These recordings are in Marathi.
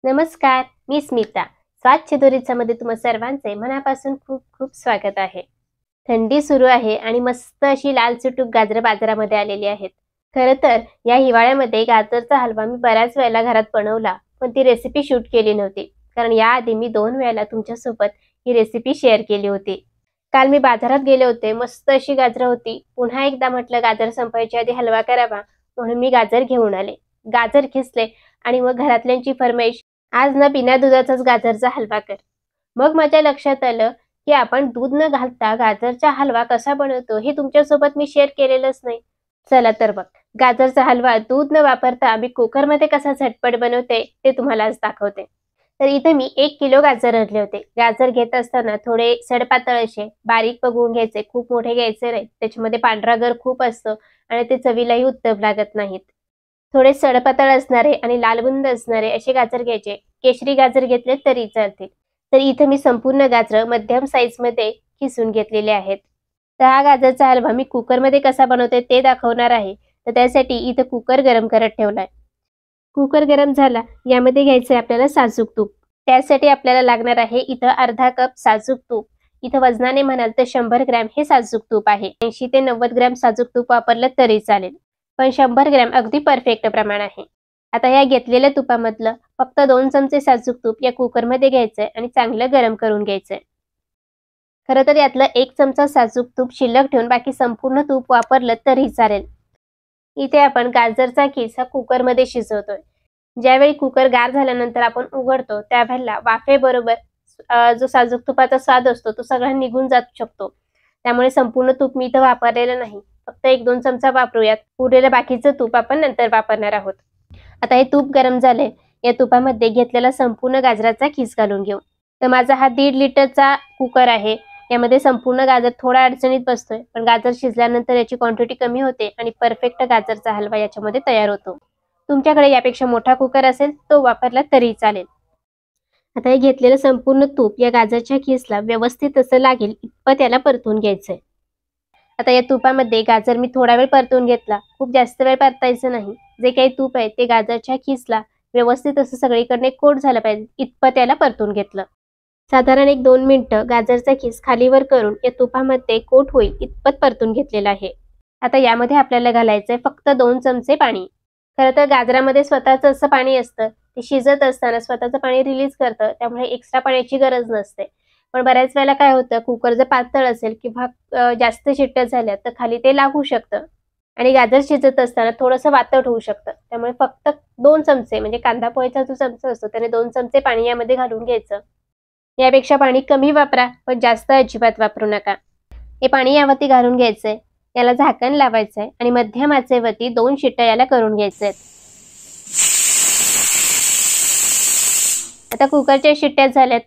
नमस्कार, मी स्मिता. स्वाद चतुरीचामध्ये तुम्हा सर्वांचे मनापासून खूप खूप स्वागत आहे. थंडी सुरू आहे आणि मस्त अशी लाल चुटूक गाजरं बाजारामध्ये आलेली आहेत. खरं तर या हिवाळ्यामध्ये गाजरचा हलवा मी बऱ्याच वेळेला घरात बनवला, पण ती रेसिपी शूट केली नव्हती. कारण याआधी मी 2 वेळेला तुमच्यासोबत ही रेसिपी शेअर केली होती. काल मी बाजारात गेले होते, मस्त अशी गाजरं होती. पुन्हा एकदा म्हटलं गाजर संपायच्या आधी हलवा करावा, म्हणून मी गाजर घेऊन आले. गाजर खिसले आणि मग घरातल्यांची फर्माईश, आज ना बिना दुधाचाच गाजरचा हलवा कर. मग माझ्या लक्षात आलं, की आपण दूध न घालता गाजरचा हलवा कसा बनवतो हे तुमच्यासोबत मी शेअर केलेलंच नाही. चला तर मग गाजरचा हलवा दूध न वापरता मी कुकरमध्ये कसा झटपट बनवते ते तुम्हाला आज दाखवते. तर इथे मी 1 किलो गाजर आणले होते. गाजर घेत असताना थोडे सडपातळ असे बारीक बघून घ्यायचे, खूप मोठे घ्यायचे नाही. त्याच्यामध्ये पांढरा गर खूप असतो आणि ते चवीलाही उत्तम लागत नाहीत. थोडे सडपातळ असणारे आणि लालबुंद असणारे असे गाजर घ्यायचे. केशरी गाजर घेतले तरी चालतील. तर इथे मी संपूर्ण गाजर मध्यम साईजमध्ये किसून घेतलेले आहेत. तर हा गाजरचा हलवा मी कुकरमध्ये कसा बनवते ते दाखवणार आहे. तर त्यासाठी इथं कुकर गरम करत ठेवलाय. कुकर गरम झाला, यामध्ये घ्यायचं आहे आपल्याला साजूक तूप. त्यासाठी आपल्याला लागणार आहे इथं अर्धा कप साजूक तूप. इथं वजनाने म्हणाल तर 100 ग्रॅम हे साजूक तूप आहे. 80 ते 90 ग्रॅम साजूक तूप वापरलं तरी चालेल. पण 100 ग्रॅम अगदी परफेक्ट प्रमाण आहे. आता या घेतलेल्या तुपामधलं फक्त 2 चमचे साजूक तूप या कुकरमध्ये घ्यायचंय आणि चांगलं गरम करून घ्यायचंय. खरं तर यातलं 1 चमचा साजूक तूप शिल्लक ठेवून बाकी संपूर्ण तूप वापरलं तरी चालेल. इथे आपण गाजरचा किस हा कुकरमध्ये शिजवतोय. ज्यावेळी कुकर गार झाल्यानंतर आपण उघडतो त्यावेळेला वाफेबरोबर जो साजूक तुपाचा स्वाद असतो तो सगळा निघून जाऊ शकतो. त्यामुळे संपूर्ण तूप मी इथं वापरलेलं नाही. फक्त 1-2 चमचा वापरूयात. उरलेलं बाकीचं तूप आपण नंतर वापरणार आहोत. आता हे तूप गरम झाले. या तुपामध्ये घेतलेला संपूर्ण गाजराचा खीस घालून घेऊ. तर माझा हा 1.5 लिटरचा कुकर आहे. यामध्ये संपूर्ण गाजर थोडा अडचणीत बसतोय, पण गाजर शिजल्यानंतर याची क्वांटिटी कमी होते आणि परफेक्ट गाजरचा हलवा याच्यामध्ये तयार होतो. तुमच्याकडे यापेक्षा मोठा कुकर असेल तो वापरला तरी चालेल. आता हे घेतलेलं संपूर्ण तूप या गाजरच्या खीसला व्यवस्थित असं लागेल इतपत याला परतून घ्यायचंय. आता या तुपामध्ये गाजर मी थोडा वेळ परतून घेतला. खूप जास्त वेळ परतायचं नाही. जे काही तूप आहे ते गाजरच्या खीसला व्यवस्थित असं सगळीकडे कोट झालं पाहिजे इतपत याला परतून घेतलं. साधारण 1-2 मिनिटं गाजरचा खीस खालीवर करून या तुपामध्ये कोट होईल इतपत परतून घेतलेला आहे. आता यामध्ये आपल्याला घालायचंय फक्त 2 चमचे पाणी. खरं तर गाजरामध्ये स्वतःचं असं पाणी असतं. ते शिजत असताना स्वतःचं पाणी रिलीज करतं. त्यामुळे एक्स्ट्रा पाण्याची गरज नसते. पण बऱ्याच वेळेला काय होतं, कुकर जर पातळ असेल किंवा जास्त शिट्ट्या झाल्या तर खाली ते लागू शकतं आणि गाजर शिजत असताना थोडंसं वातट होऊ शकतं. त्यामुळे फक्त 2 चमचे म्हणजे कांदा पोह्याचा जो चमचा असतो त्याने 2 चमचे पाणी यामध्ये घालून घ्यायचं. यापेक्षा पाणी कमी वापरा, पण जास्त अजिबात वापरू नका. हे पाणी यावरती घालून घ्यायचंय. याला झाकण लावायचंय आणि मध्यम आचेवरती 2 शिट्ट्या याला करून घ्यायचंय. आता कुकरच्या शिट्ट्या झाल्यात.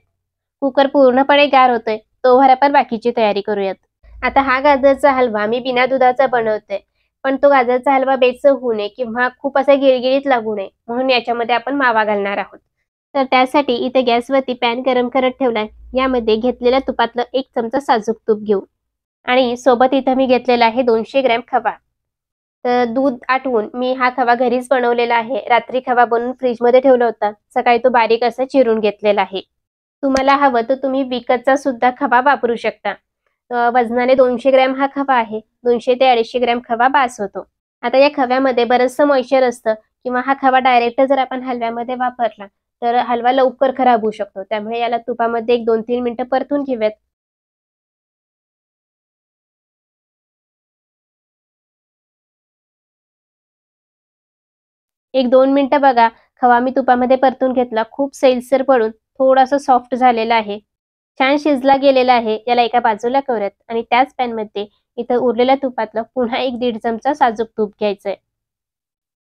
कुकर पूर्णपणे गार होतोय. तोवर आपण बाकीची तयारी करूयात. आता हा गाजरचा हलवा मी बिना दुधाचा बनवते. पण तो गाजरचा हलवा बेचव होऊ नये किंवा खूप असा गिळगिळीत लागू नये म्हणून याच्यामध्ये आपण मावा घालणार आहोत. तर त्यासाठी इथे गॅसवरती पॅन गरम करत ठेवलाय. यामध्ये घेतलेल्या तुपातलं 1 चमचा साजूक तूप घेऊ आणि सोबत इथं मी घेतलेला आहे 200 ग्रॅम खवा. तर दूध आटवून मी हा खवा घरीच बनवलेला आहे. रात्री खवा बनवून फ्रीजमध्ये ठेवला होता. सकाळी तो बारीक असा चिरून घेतलेला आहे. तुम्हाला हवं तर तुम्ही विकतचा सुद्धा खवा वापरू शकता. वजनाने 200 ग्रॅम हा खवा आहे. 200 ते 250 ग्रॅम खवा बास होतो. आता या खव्यामध्ये बरंचसं मॉइश्चर असतं किंवा हा खवा डायरेक्ट जर आपण हलव्यामध्ये वापरला तर हलवा लवकर खराब होऊ शकतो. त्यामुळे याला तुपामध्ये 1-2-3 मिनिटं परतून घेऊयात. 1-2 मिनिटं बघा, खवा मी तुपामध्ये परतून घेतला. खूप सैलसर पडून थोडासा सॉफ्ट झालेला आहे. छान शिजला गेलेला आहे. याला एका बाजूला करूयात आणि त्याच पॅनमध्ये इथं उरलेल्या तुपातलं पुन्हा 1-1.5 चमचा साजूक तूप घ्यायचंय.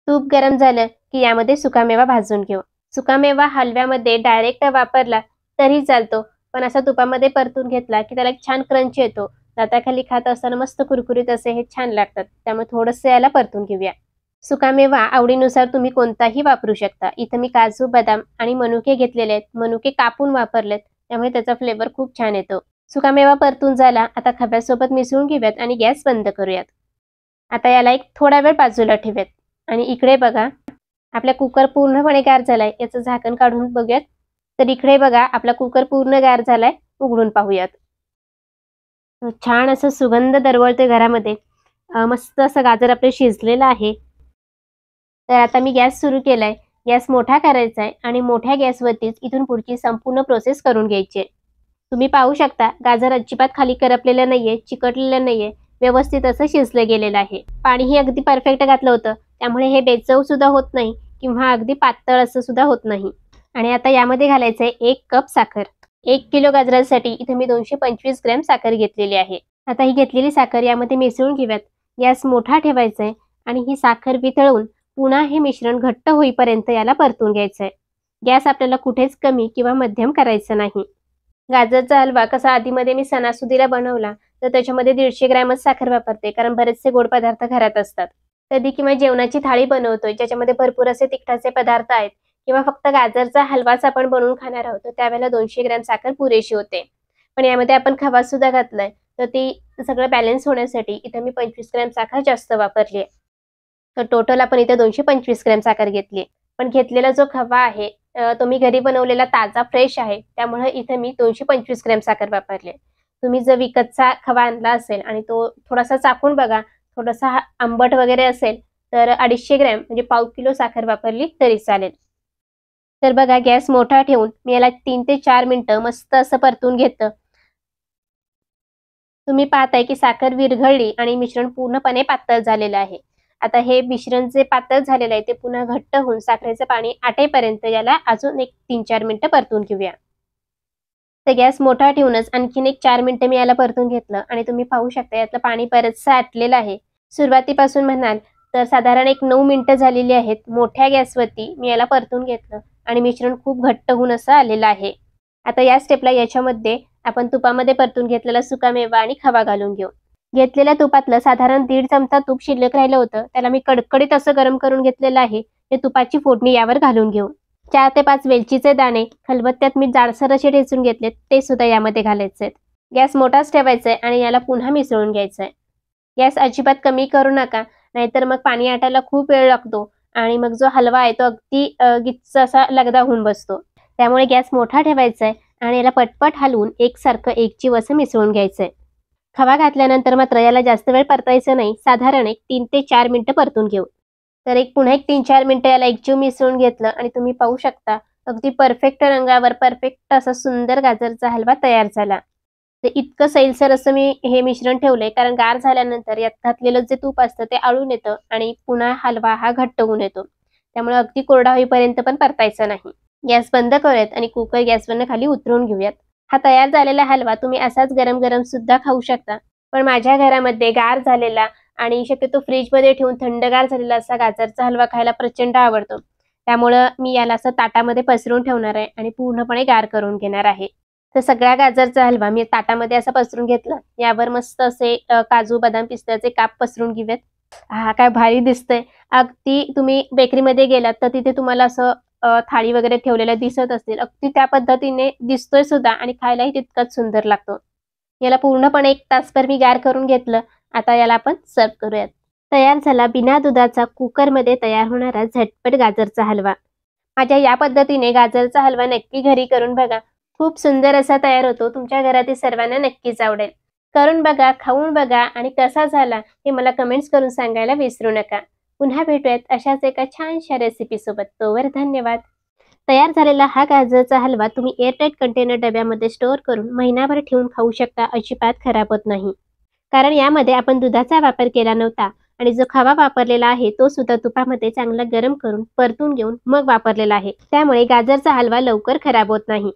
तूप गरम झालं की यामध्ये सुकामेवा भाजून घेऊ. सुकामेवा हलव्यामध्ये डायरेक्ट वापरला तरी चालतो, पण असा तुपामध्ये परतून घेतला की त्याला एक छान क्रंच येतो. दाताखाली खात असताना मस्त कुरकुरीत असे हे छान लागतात. त्यामुळे थोडंसं याला परतून घेऊया. सुकामेवा आवडीनुसार तुम्ही कोणताही वापरू शकता. इथं मी काजू, बदाम आणि मनुके घेतलेले आहेत. मनुके कापून वापरलेत, त्यामुळे त्याचा फ्लेवर खूप छान येतो. सुकामेवा परतून झाला. आता खव्यासोबत मिसळून घेऊयात आणि गॅस बंद करूयात. आता याला एक थोडा वेळ बाजूला ठेवूयात आणि इकडे बघा, आपला कुकर पूर्णपणे गार झालाय, याचं झाकण काढून बघूयात. तर इकडे बघा आपला कुकर पूर्ण गार झालाय, उघडून पाहूयात. छान असं सुगंध दरवळते घरामध्ये. मस्त असं गाजर आपलं शिजलेलं आहे. तर आता मी गॅस सुरू केलाय. गॅस मोठा करायचा आहे आणि मोठ्या गॅसवरतीच इथून पुढची संपूर्ण प्रोसेस करून घ्यायची आहे. तुम्ही पाहू शकता गाजर अजिबात खाली करपलेलं नाहीये, चिकटलेलं नाहीये, व्यवस्थित असं शिजलं गेलेलं आहे. पाणीही अगदी परफेक्ट घातलं होतं, त्यामुळे हे बेचव सुद्धा होत नाही किंवा अगदी पातळ असं सुद्धा होत नाही. आणि आता यामध्ये घालायचंय 1 कप साखर. 1 किलो गाजरासाठी इथे मी 225 ग्रॅम साखर घेतलेली आहे. आता ही घेतलेली साखर यामध्ये मिसळून घेऊयात. गॅस मोठा ठेवायचा आहे आणि ही साखर वितळून पुन्हा हे मिश्रण घट्ट होईपर्यंत याला परतून घ्यायचंय. गॅस आपल्याला कुठेच कमी किंवा मध्यम करायचं नाही. गाजरचा हलवा कसा आधीमध्ये मी सणासुदीला बनवला तर त्याच्यामध्ये 150 ग्रॅमच साखर वापरते, कारण बरेचसे गोड पदार्थ घरात असतात. कधी किंवा जेवणाची थाळी बनवतोय ज्याच्यामध्ये भरपूर असे तिखटाचे पदार्थ आहेत किंवा फक्त गाजरचा हलवाच आपण बनवून खाणार आहोत, तर त्यावेळेला 200 ग्रॅम साखर पुरेशी होते. पण यामध्ये आपण खवा सुद्धा घातलाय, तर ती सगळं बॅलन्स होण्यासाठी इथं मी 25 ग्रॅम साखर जास्त वापरली आहे. तर टोटल आपण इथे 225 ग्रॅम साखर घेतली. पण घेतलेला जो खवा आहे तो मी घरी बनवलेला ताजा फ्रेश आहे, त्यामुळे इथे मी 225 ग्रॅम साखर वापरली. तुम्ही जर विकतचा खवा आणला असेल आणि तो थोडासा चाखून बघा, थोडासा आंबट वगैरे असेल तर 250 ग्रॅम म्हणजे पाव किलो साखर वापरली तरी चालेल. तर बघा गॅस मोठा ठेवून मी याला 3 ते 4 मिनिटं मस्त असं परतून घेतलं. तुम्ही पाहताय की साखर विरघळली आणि मिश्रण पूर्णपणे पातळ झालेलं आहे. आता हे मिश्रण जे पातळ झालेलं आहे ते पुन्हा घट्ट होऊन साखरेचं पाणी आटेपर्यंत याला अजून एक 3-4 मिनिटं परतून घेऊया. तर गॅस मोठा ठेवूनच आणखीन एक 4 मिनिटं मी याला परतून घेतलं आणि तुम्ही पाहू शकता यातलं पाणी बरचसं आटलेलं आहे. सुरुवातीपासून म्हणाल तर साधारण एक 9 मिनिटं झालेली आहेत. मोठ्या गॅसवरती मी याला परतून घेतलं आणि मिश्रण खूप घट्ट होऊन असं आलेलं आहे. आता या स्टेपला याच्यामध्ये आपण तुपामध्ये परतून घेतलेला सुकामेवा आणि खवा घालून घेऊ. घेतलेल्या तुपातलं साधारण 1.5 चमचा तूप शिल्लक राहिलं होतं, त्याला मी कडकडीत असं गरम करून घेतलेलं आहे. ते तुपाची फोडणी यावर घालून घेऊ. 4 ते 5 वेलचीचे दाणे खलबत्त्यात मी जाडसर असे ठेचून घेतलेत, ते सुद्धा यामध्ये घालायचे आहेत. गॅस मोठाच ठेवायचा आहे आणि याला पुन्हा मिसळून घ्यायचं आहे. गॅस अजिबात कमी करू नका, नाहीतर मग पाणी आटायला खूप वेळ लागतो आणि मग जो हलवा आहे तो अगदी गिच्च असा लगदा होऊन बसतो. त्यामुळे गॅस मोठा ठेवायचा आहे आणि याला पटपट हलवून एकसारखं एकजीव असं मिसळून घ्यायचंय. खवा घातल्यानंतर मात्र याला जास्त वेळ परतायचं नाही, साधारण एक 3 ते 4 मिनिटं परतून घेऊ. तर पुन्हा एक 3-4 मिनिटं याला एकजीव मिसळून घेतलं आणि तुम्ही पाहू शकता अगदी परफेक्ट रंगावर परफेक्ट असा सुंदर गाजरचा हलवा तयार झाला. तर इतकं सैलसर असं मी हे मिश्रण ठेवलंय, कारण गार झाल्यानंतर यात घातलेलं जे तूप असतं ते आळून येतं आणि पुन्हा हलवा हा घट्ट होऊन येतो. त्यामुळे अगदी कोरडा होईपर्यंत पण परतायचं नाही. गॅस बंद करूयात आणि कुकर गॅसवरनं खाली उतरवून घेऊयात. हा तयार झालेला हलवा तुम्ही असाच गरम गरम सुद्धा खाऊ शकता, पण माझ्या घरामध्ये गार झालेला आणि शक्यतो फ्रीजमध्ये ठेवून थंडगार झालेला असा गाजरचा हलवा खायला प्रचंड आवडतो. त्यामुळं मी याला असं ताटामध्ये पसरून ठेवणार आहे आणि पूर्णपणे गार करून घेणार आहे. तर सगळा गाजरचा हलवा मी ताटामध्ये असं पसरून घेतला. यावर मस्त असे काजू, बदाम, पिस्त्याचे काप पसरून घेऊयात. हा काय भारी दिसतंय. अगदी तुम्ही बेकरीमध्ये गेलात तर तिथे तुम्हाला असं थाळी वगैरे ठेवलेल्या दिसत असतील. अगदी त्या पद्धतीने दिसतोय सुद्धा आणि खायलाही तितकाच सुंदर लागतो. याला पूर्णपणे 1 तासभर मी गार करून घेतलं. आता याला आपण सर्व्ह करूयात. तयार झाला बिना दुधाचा कुकरमध्ये तयार होणारा झटपट गाजरचा हलवा. माझ्या या पद्धतीने गाजरचा हलवा नक्की घरी करून बघा. खूप सुंदर असा तयार होतो. तुमच्या घरातील सर्वांना नक्कीच आवडेल. करून बघा, खाऊन बघा आणि कसा झाला हे मला कमेंट्स करून सांगायला विसरू नका. पुन्हा भेटूयात अशाच एका छानशा रेसिपी सोबत. तोवर धन्यवाद. तयार झालेला हा गाजरचा हलवा तुम्ही एअरटाईट कंटेनर डब्यामध्ये स्टोअर करून महिनाभर ठेवून खाऊ शकता. अजिबात खराब होत नाही, कारण यामध्ये आपण दुधाचा वापर केला नव्हता आणि जो खवा वापरलेला आहे तो सुद्धा तुपामध्ये चांगला गरम करून परतून घेऊन मग वापरलेला आहे. त्यामुळे गाजरचा हलवा लवकर खराब होत नाही.